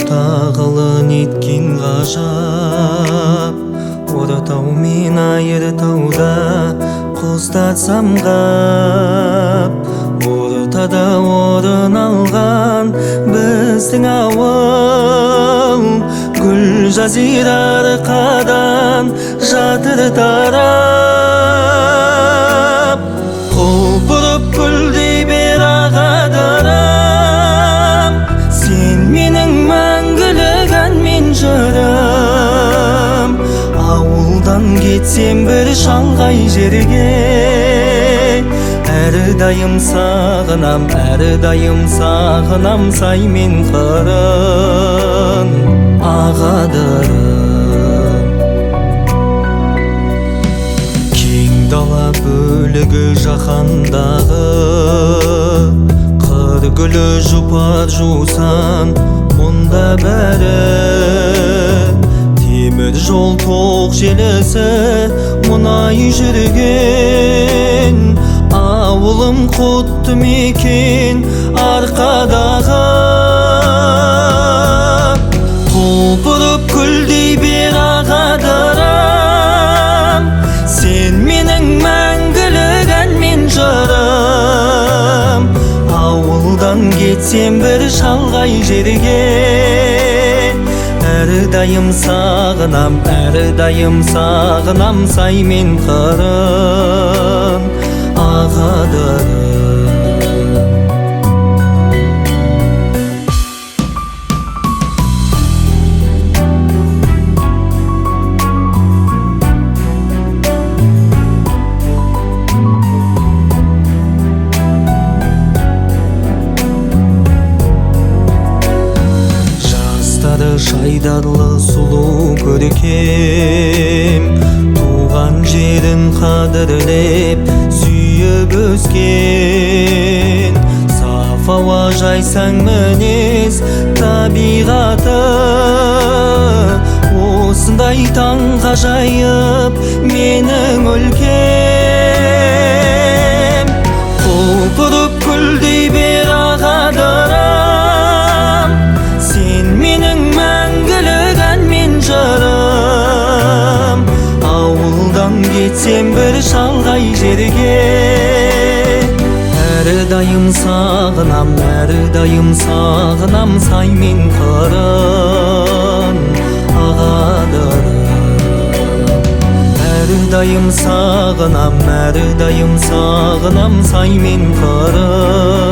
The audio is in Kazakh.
тағылын еткен ғажап, Орытау мен Айыртауда қостатсам қап. Ортада орын алған біздің ауыл, гүл жазира арқадан жатыр тарап. Құлпырып гүлдей бер ағадырым, сен менің мәңгілік әнмен жырым. Ауылдан кетсем бір шалғай жерге, әрдайым сағынам, әрдайым сағынам сай мен қырын ағадырым. Кең дала бөлігі жаһандағы, қыр гүлі жұпар жусан мұнда бәрі. Темір жол тоқ желісі мұнай жүрген, ауылым құтты мекен арқадағы. Құлпырып гүлдей бер ағадырым, сен менің мәңгілік әнмен жырым. Ауылдан кетсем бір шалғай жерге, әрдайым сағынам, әрдайым сағынам сай мен қырын ағадырым. Шайдарлы сұлу көркем, туған жерін қадірлеп сүйіп өскен. Саф ауа жайсаң мінез табиғаты, осындай таң ғажайып менің өлкем. Құлпырып гүлдей бер ағадырым, сен менің мәңгілік әнмен жырым. Ауылдан кетсем бір шалғай жерге, әрдайым сағынам, әрдайым сағынам сай мен қырын ағадырым. Әрдайым сағынам, әрдайым сағынам сай мен қырын